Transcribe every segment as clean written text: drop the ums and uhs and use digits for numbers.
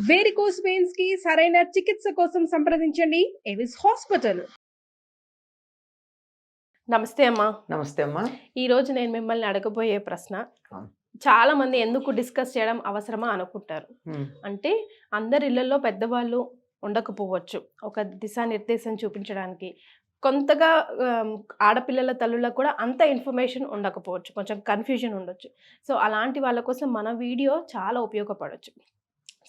Varicose veins కి సరైన చికిత్స కోసం సంప్రదించండి ఎవిస్ హాస్పిటల్. నమస్తే అమ్మా. నమస్తే అమ్మా. ఈరోజు నేను మిమ్మల్ని అడగబోయే ప్రశ్న, ఆ. చాలా మంది ఎందుకు డిస్కస్ చేయడం అవసరమా అనుకుంటారు. అంటే అందరి ఇళ్లలో పెద్దవాళ్ళు ఉండకపోవచ్చు, ఒక దిశానిర్దేశం చూపించడానికి. కొంతగా ఆడపిల్లల తల్లులకు కూడా అంత ఇన్ఫర్మేషన్ ఉండకపోవచ్చు, కొంచెం కన్ఫ్యూజన్ ఉండొచ్చు. సో అలాంటి వాళ్ళ కోసం మన వీడియో చాలా ఉపయోగపడవచ్చు.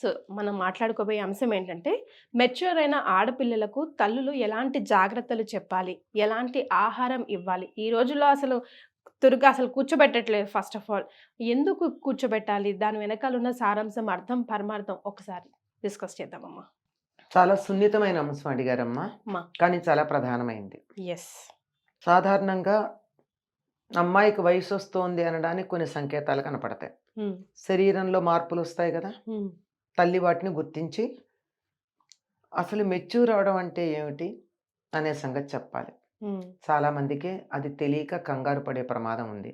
సో మనం మాట్లాడుకోబోయే అంశం ఏంటంటే, మెచ్యూర్ అయిన ఆడపిల్లలకు తల్లులు ఎలాంటి జాగ్రత్తలు చెప్పాలి, ఎలాంటి ఆహారం ఇవ్వాలి. ఈ రోజుల్లో అసలు తురుగా అసలు కూర్చోబెట్టట్లేదు. ఫస్ట్ ఆఫ్ ఆల్ ఎందుకు కూర్చోబెట్టాలి, దాని వెనకాల ఉన్న సారాంశం, అర్థం, పరమార్థం ఒకసారి డిస్కస్ చేద్దామమ్మా. చాలా సున్నితమైన అంశం అడిగారమ్మా, కానీ చాలా ప్రధానమైంది. ఎస్. సాధారణంగా అమ్మాయికి వయసు వస్తోంది అనడానికి కొన్ని సంకేతాలు కనపడతాయి. శరీరంలో మార్పులు వస్తాయి కదా, తల్లి వాటిని గుర్తించి అసలు మెచ్యూర్ అవడం అంటే ఏమిటి అనే సంగతి చెప్పాలి. చాలా మందికి అది తెలియక కంగారు పడే ప్రమాదం ఉంది.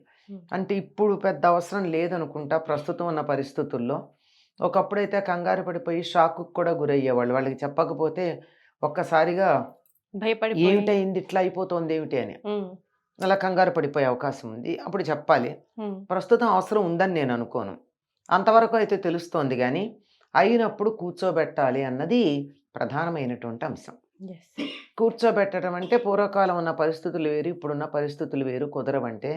అంటే ఇప్పుడు పెద్ద అవసరం లేదనుకుంటా ప్రస్తుతం ఉన్న పరిస్థితుల్లో. ఒకప్పుడైతే కంగారు పడిపోయి షాక్ కూడా గురయ్యేవాళ్ళు. వాళ్ళకి చెప్పకపోతే ఒక్కసారిగా భయపడి ఏమిటైంది, ఇట్లా అయిపోతుంది ఏమిటి అని అలా కంగారు పడిపోయే అవకాశం ఉంది. అప్పుడు చెప్పాలి. ప్రస్తుతం అవసరం ఉందని నేను అనుకోను, అంతవరకు అయితే తెలుస్తోంది. కానీ అయినప్పుడు కూర్చోబెట్టాలి అన్నది ప్రధానమైనటువంటి అంశం. కూర్చోబెట్టడం అంటే పూర్వకాలం ఉన్న పరిస్థితులు వేరు, ఇప్పుడున్న పరిస్థితులు వేరు, కుదరవంటే.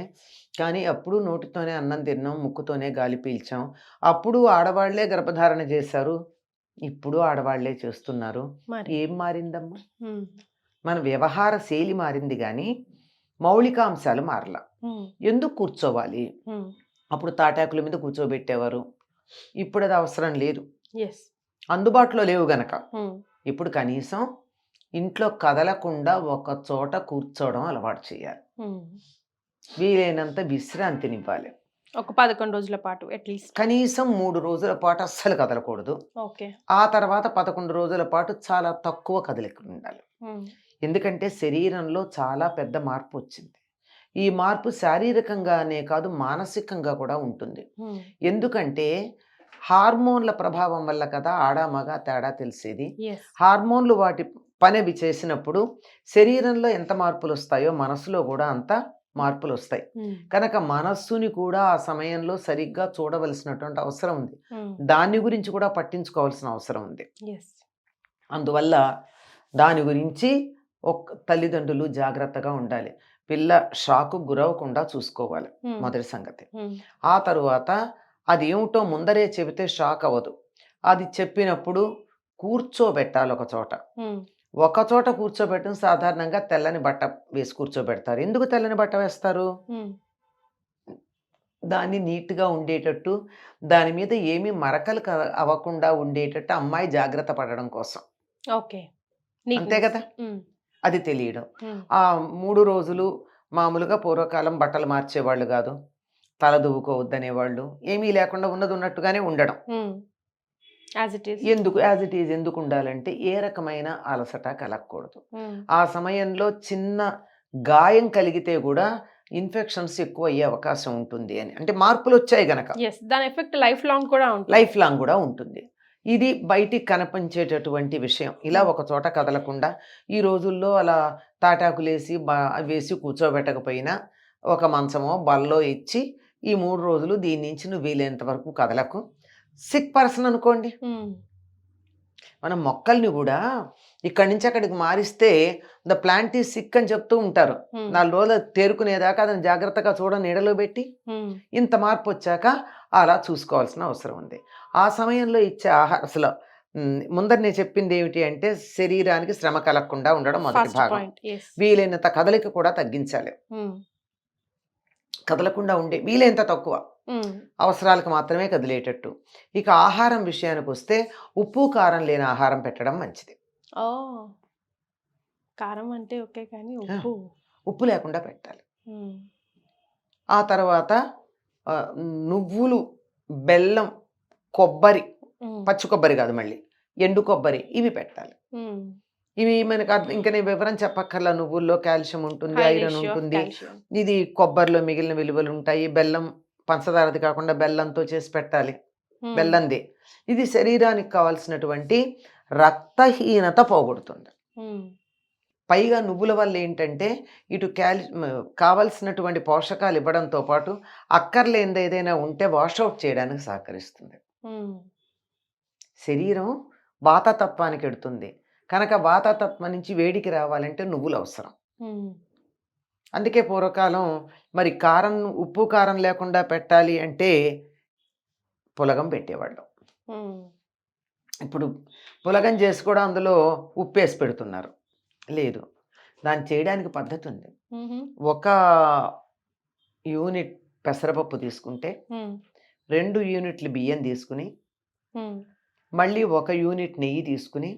కానీ అప్పుడు నోటితోనే అన్నం తిన్నాం, ముక్కుతోనే గాలి పీల్చాం. అప్పుడు ఆడవాళ్లే గర్భధారణ చేశారు, ఇప్పుడు ఆడవాళ్లే చేస్తున్నారు. ఏం మారిందమ్మా? మన వ్యవహార శైలి మారింది కానీ మౌలికాంశాలు మారలా. ఎందుకు కూర్చోవాలి? అప్పుడు తాటాకుల మీద కూర్చోబెట్టేవారు, ఇప్పుడు అది అవసరం లేదు, అందుబాటులో లేవు గనక. ఇప్పుడు కనీసం ఇంట్లో కదలకుండా ఒక చోట కూర్చోవడం అలవాటు చేయాలి. వీలైనంత విశ్రాంతినివ్వాలి. ఒక 11 రోజుల పాటు అట్లీస్ట్, కనీసం 3 రోజుల పాటు అస్సలు కదలకూడదు. ఆ తర్వాత 11 రోజుల పాటు చాలా తక్కువ కదలిక ఉండాలి. ఎందుకంటే శరీరంలో చాలా పెద్ద మార్పు వచ్చింది. ఈ మార్పు శారీరకంగానే కాదు, మానసికంగా కూడా ఉంటుంది. ఎందుకంటే హార్మోన్ల ప్రభావం వల్ల కదా ఆడ మగ తేడా తెలిసేది. హార్మోన్లు వాటి పని అవి చేసినప్పుడు శరీరంలో ఎంత మార్పులు వస్తాయో మనసులో కూడా అంత మార్పులు వస్తాయి. కనుక మనస్సుని కూడా ఆ సమయంలో సరిగ్గా చూడవలసినటువంటి అవసరం ఉంది. దాని గురించి కూడా పట్టించుకోవాల్సిన అవసరం ఉంది. అందువల్ల దాని గురించి తల్లిదండ్రులు జాగ్రత్తగా ఉండాలి. పిల్ల షాకు గురవకుండా చూసుకోవాలి, మొదటి సంగతి. ఆ తరువాత అది ఏమిటో ముందరే చెబితే షాక్ అవ్వదు. అది చెప్పినప్పుడు కూర్చోబెట్టాలి ఒక చోట. ఒక చోట కూర్చోబెట్టడం సాధారణంగా తెల్లని బట్ట వేసి కూర్చోబెడతారు. ఎందుకు తెల్లని బట్ట వేస్తారు? దాన్ని నీట్గా ఉండేటట్టు, దాని మీద ఏమీ మరకలు అవ్వకుండా ఉండేటట్టు అమ్మాయి జాగ్రత్త పడడం కోసం. అంతే కదా, అది తెలియడం. ఆ 3 రోజులు మామూలుగా పూర్వకాలం బట్టలు మార్చేవాళ్ళు కాదు, తల దువ్వుకోవద్దనేవాళ్ళు, ఏమీ లేకుండా ఉన్నది ఉన్నట్టుగానే ఉండడం. ఎందుకు యాజ్ ఇట్ ఈజ్ ఎందుకు ఉండాలంటే ఏ రకమైన అలసట కలగకూడదు. ఆ సమయంలో చిన్న గాయం కలిగితే కూడా ఇన్ఫెక్షన్స్ ఎక్కువ అయ్యే అవకాశం ఉంటుంది అని. అంటే మార్పులు వచ్చాయి గనక దాని ఎఫెక్ట్ లైఫ్ లాంగ్ కూడా ఉంటుంది. ఇది బయటికి కనిపించేటటువంటి విషయం. ఇలా ఒక చోట కదలకుండా ఈ రోజుల్లో అలా తాటాకులేసి వేసి కూర్చోబెట్టకపోయినా ఒక మంచమో బల్లో ఇచ్చి ఈ 3 రోజులు దీని నుంచి నువ్వు వీలైనంత వరకు కదలకు. సిక్ పర్సన్ అనుకోండి, మనం మొక్కల్ని కూడా ఇక్కడి నుంచి అక్కడికి మారిస్తే ద ప్లాంట్ ఈజ్ సిక్ అని చెప్తూ ఉంటారు. 4 రోజులు తేరుకునేదాకా అతను జాగ్రత్తగా నీడలో పెట్టి ఇంత మార్పు వచ్చాక అలా చూసుకోవాల్సిన అవసరం ఉంది. ఆ సమయంలో ఇచ్చే అసలు ముందర నేను చెప్పింది ఏమిటి అంటే శరీరానికి శ్రమ కలగకుండా ఉండడం మొదటి భాగం. వీలైనంత కదలిక కూడా తగ్గించాలి, కదలకుండా ఉండే వీలైనంత తక్కువ, అవసరాలకు మాత్రమే కదిలేటట్టు. ఇక ఆహారం విషయానికి వస్తే ఉప్పు కారం లేని ఆహారం పెట్టడం మంచిది. కారం అంటే ఓకే, కానీ ఉప్పు లేకుండా పెట్టాలి. ఆ తర్వాత నువ్వులు, బెల్లం, కొబ్బరి, పచ్చి కొబ్బరి కాదు మళ్ళీ ఎండు కొబ్బరి, ఇవి పెట్టాలి. ఇవి మనకు ఇంకా నేను వివరం చెప్పక్కర్లా. నువ్వుల్లో కాల్షియం ఉంటుంది, ఐరన్ ఉంటుంది. ఇది కొబ్బరిలో మిగిలిన విలువలు ఉంటాయి. బెల్లం పంచదారది కాకుండా బెల్లంతో చేసి పెట్టాలి. బెల్లంది. ఇది శరీరానికి కావాల్సినటువంటి రక్తహీనత పోగొడుతుంది. పైగా నువ్వుల వల్ల ఏంటంటే ఇటు కావలసినటువంటి పోషకాలు ఇవ్వడంతో పాటు అక్కర్లేనిది ఏదైనా ఉంటే వాషౌట్ చేయడానికి సహకరిస్తుంది. శరీరం వాతతత్వానికి ఎడుతుంది కనుక వాతతత్వం నుంచి వేడికి రావాలంటే నువ్వులు అవసరం. అందుకే పూర్వకాలం మరి ఉప్పు కారం లేకుండా పెట్టాలి అంటే పులగం పెట్టేవాళ్ళు. ఇప్పుడు పులగం చేసి కూడా అందులో ఉప్పు వేసి పెడుతున్నారు. లేదు, దాన్ని చేయడానికి పద్ధతి ఉంది. 1 యూనిట్ పెసరపప్పు తీసుకుంటే 2 యూనిట్లు బియ్యం తీసుకుని మళ్ళీ 1 యూనిట్ నెయ్యి తీసుకుని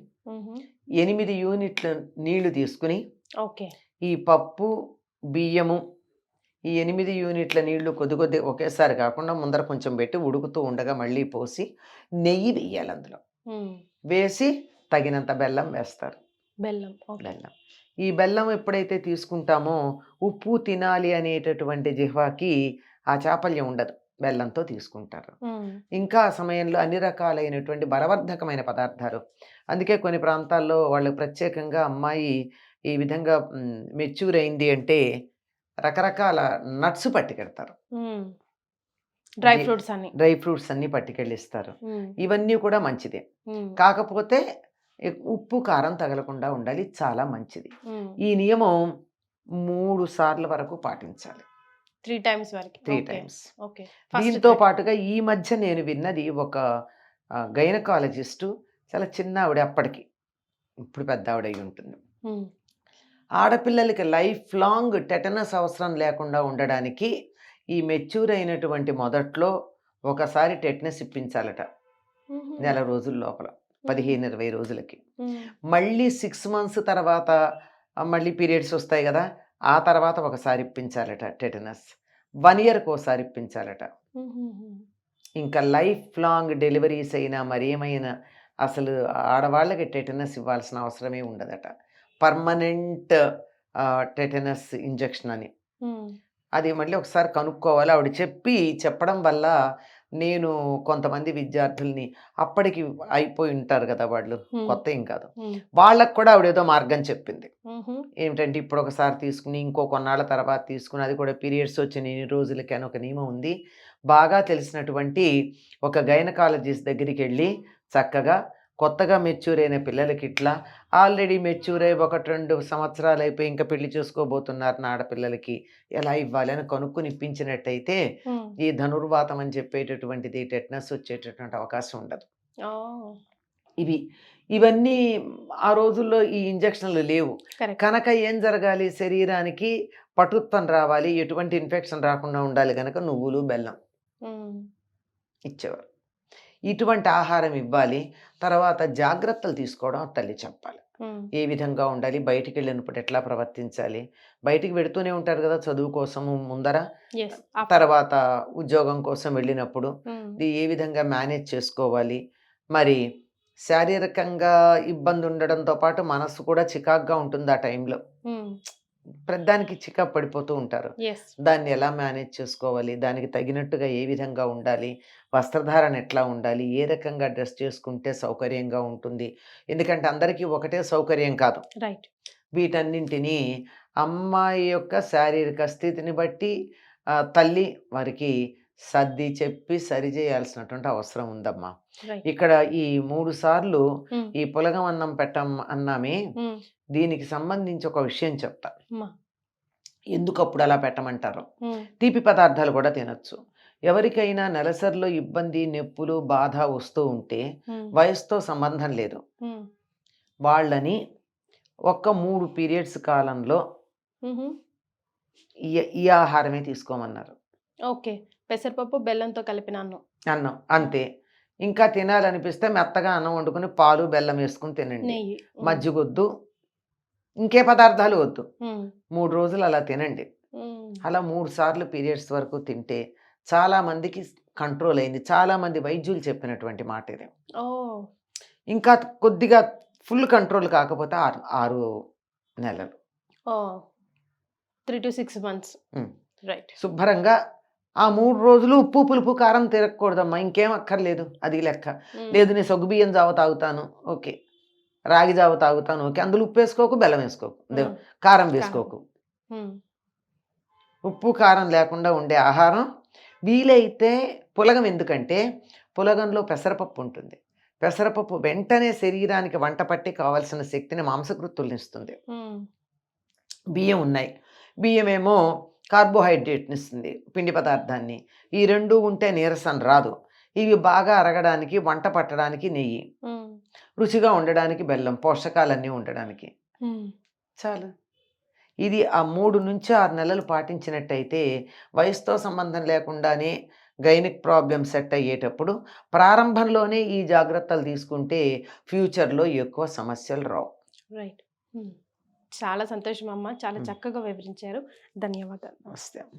8 యూనిట్ల నీళ్లు తీసుకుని ఈ పప్పు బియ్యము ఈ 8 యూనిట్ల నీళ్లు కొద్ది ఒకేసారి కాకుండా ముందర కొంచెం పెట్టి ఉడుకుతూ ఉండగా మళ్ళీ పోసి నెయ్యి వేయాలి. అందులో వేసి తగినంత బెల్లం వేస్తారు. బెల్లం. ఈ బెల్లం ఎప్పుడైతే తీసుకుంటామో ఉప్పు తినాలి అనేటటువంటి జిహ్వాకి ఆ చాపల్యం ఉండదు, బెల్లంతో తీసుకుంటారు. ఇంకా ఆ సమయంలో అన్ని రకాలైనటువంటి బలవర్ధకమైన పదార్థాలు, అందుకే కొన్ని ప్రాంతాల్లో వాళ్ళు ప్రత్యేకంగా అమ్మాయి ఈ విధంగా మెచ్యూర్ అయింది అంటే రకరకాల నట్స్ పట్టుకెడతారు, డ్రై ఫ్రూట్స్ అన్ని పట్టుకెళ్ళిస్తారు. ఇవన్నీ కూడా మంచిదే, కాకపోతే ఉప్పు కారం తగలకుండా ఉండాలి, చాలా మంచిది. ఈ నియమం 3 సార్ల వరకు పాటించాలి, 3 టైమ్స్. దీంతో పాటుగా ఈ మధ్య నేను విన్నది ఒక గైనకాలజిస్టు, చాలా చిన్న ఆవిడ, అప్పటికి ఇప్పుడు పెద్ద ఆవిడ అయి ఉంటుంది. ఆడపిల్లలకి లైఫ్ లాంగ్ టెటనస్ అవసరం లేకుండా ఉండడానికి ఈ మెచ్యూర్ అయినటువంటి మొదట్లో ఒకసారి టెటనస్ ఇప్పించాలట, 1 రోజుల లోపల, 15-20 రోజులకి. మళ్ళీ 6 months తర్వాత మళ్ళీ పీరియడ్స్ వస్తాయి కదా, ఆ తర్వాత ఒకసారి ఇప్పించాలట టెటనస్. 1 yearకి ఒకసారి ఇప్పించాలట. ఇంకా లైఫ్ లాంగ్ డెలివరీస్ అయినా మరేమైనా అసలు ఆడవాళ్ళకి టెటనస్ ఇవ్వాల్సిన అవసరమే ఉండదట. పర్మనెంట్ టెటనస్ ఇంజెక్షన్ అని, అది మళ్ళీ ఒకసారి కనుక్కోవాలి. ఆవిడ చెప్పడం వల్ల నేను కొంతమంది విద్యార్థుల్ని, అప్పటికి అయిపోయి ఉంటారు కదా వాళ్ళు, కొత్త ఏం కాదు, వాళ్ళకు కూడా ఆవిడ ఏదో మార్గం చెప్పింది. ఏమిటంటే ఇప్పుడు ఒకసారి తీసుకుని ఇంకో కొన్నాళ్ళ తర్వాత తీసుకుని, అది కూడా పీరియడ్స్ వచ్చిన 2 రోజులకి అని ఒక నియమం ఉంది. బాగా తెలిసినటువంటి ఒక గైనకాలజిస్ట్ దగ్గరికి వెళ్ళి చక్కగా కొత్తగా మెచ్యూర్ అయిన పిల్లలకి ఇట్లా, ఆల్రెడీ మెచ్యూర్ అయ్యి 1-2 సంవత్సరాలు అయిపోయి ఇంకా పెళ్లి చేసుకోబోతున్నారు ఆడపిల్లలకి ఎలా ఇవ్వాలి అని కనుక్కొని ఇప్పించినట్టయితే ఈ ధనుర్వాతం అని చెప్పేటటువంటిది టెటనస్ వచ్చేటటువంటి అవకాశం ఉండదు. ఇవన్నీ ఆ రోజుల్లో ఈ ఇంజక్షన్లు లేవు కనుక ఏం జరగాలి, శరీరానికి పటుత్వం రావాలి, ఎటువంటి ఇన్ఫెక్షన్ రాకుండా ఉండాలి కనుక నువ్వులు బెల్లం ఇచ్చేవారు. ఇటువంటి ఆహారం ఇవ్వాలి. తర్వాత జాగ్రత్తలు తీసుకోవడం తల్లి చెప్పాలి, ఏ విధంగా ఉండాలి, బయటికి వెళ్ళినప్పుడు ఎట్లా ప్రవర్తించాలి. బయటికి వెళుతూనే ఉంటారు కదా చదువు కోసము ముందర, తర్వాత ఉద్యోగం కోసం వెళ్ళినప్పుడు ఏ విధంగా మేనేజ్ చేసుకోవాలి. మరి శారీరకంగా ఇబ్బంది ఉండడంతో పాటు మనసు కూడా చికాగ్గా ఉంటుంది ఆ టైంలో, ప్రతిదానికి చికాకు పడిపోతూ ఉంటారు. దాన్ని ఎలా మేనేజ్ చేసుకోవాలి, దానికి తగినట్టుగా ఏ విధంగా ఉండాలి, వస్త్రధారణ ఎట్లా ఉండాలి, ఏ రకంగా డ్రెస్ చేసుకుంటే సౌకర్యంగా ఉంటుంది. ఎందుకంటే అందరికీ ఒకటే సౌకర్యం కాదు. వీటన్నింటినీ అమ్మాయి యొక్క శారీరక స్థితిని బట్టి తల్లి వారికి సర్ది చెప్పి సరిచేయాల్సినటువంటి అవసరం ఉందమ్మా. ఇక్కడ ఈ 3 సార్లు ఈ పులగం అన్నం అన్నామే, దీనికి సంబంధించి ఒక విషయం చెప్తా. ఎందుకు అప్పుడు అలా పెట్టమంటారు. తీపి పదార్థాలు కూడా తినొచ్చు. ఎవరికైనా నెలసరిలో ఇబ్బంది, నొప్పులు, బాధ వస్తూ ఉంటే వయసుతో సంబంధం లేదు, వాళ్ళని 3 periods కాలంలో ఈ ఆహారమే తీసుకోమన్నారు. పెసరపప్పు బెల్లంతో కలిపిన అన్నం అంతే. ఇంకా తినాలనిపిస్తే మెత్తగా అన్నం వండుకుని పాలు బెల్లం వేసుకుని తినండి, మజ్జిగొద్దు, ఇంకే పదార్థాలు వద్దు. 3 రోజులు అలా తినండి. అలా 3 సార్లు పీరియడ్స్ వరకు తింటే చాలా మందికి కంట్రోల్ అయింది. చాలా మంది వైద్యులు చెప్పినటువంటి మాట ఇది. ఇంకా కొద్దిగా ఫుల్ కంట్రోల్ కాకపోతే 6 నెలలు, 3 to 6 months. శుభ్రంగా ఆ 3 రోజులు ఉప్పు పులుపు కారం తిరగకూడదమ్మా, ఇంకేం అక్కర్లేదు, అది లెక్క. లేదు నేను సగ్గుబియ్యం జావ తాగుతాను, ఓకే, రాగి జావ తాగుతాను, ఓకే, అందులో ఉప్పు వేసుకోకు, బెల్లం వేసుకోకు, కారం వేసుకోకు. ఉప్పు కారం లేకుండా ఉండే ఆహారం వీలైతే పులగం. ఎందుకంటే పులగంలో పెసరపప్పు ఉంటుంది. పెసరపప్పు వెంటనే శరీరానికి వంట పట్టి కావాల్సిన శక్తిని, మాంసకృత్తుల్ని ఇస్తుంది. బియ్యం ఉన్నాయి, బియ్యం ఏమో కార్బోహైడ్రేట్ని ఇస్తుంది, పిండి పదార్థాన్ని. ఈ రెండు ఉంటే నీరసం రాదు. ఇవి బాగా అరగడానికి, వంట పట్టడానికి నెయ్యి, రుచిగా ఉండడానికి బెల్లం, పోషకాలన్నీ ఉండడానికి చాలు. ఇది ఆ 3 నుంచి 6 నెలలు పాటించినట్టయితే వయసుతో సంబంధం లేకుండానే గైనిక్ ప్రాబ్లమ్ సెట్ అయ్యేటప్పుడు ప్రారంభంలోనే ఈ జాగ్రత్తలు తీసుకుంటే ఫ్యూచర్లో ఎక్కువ సమస్యలు రావు. రైట్. చాలా సంతోషం అమ్మ, చాలా చక్కగా వివరించారు. ధన్యవాదాలు. నమస్తే అమ్మ.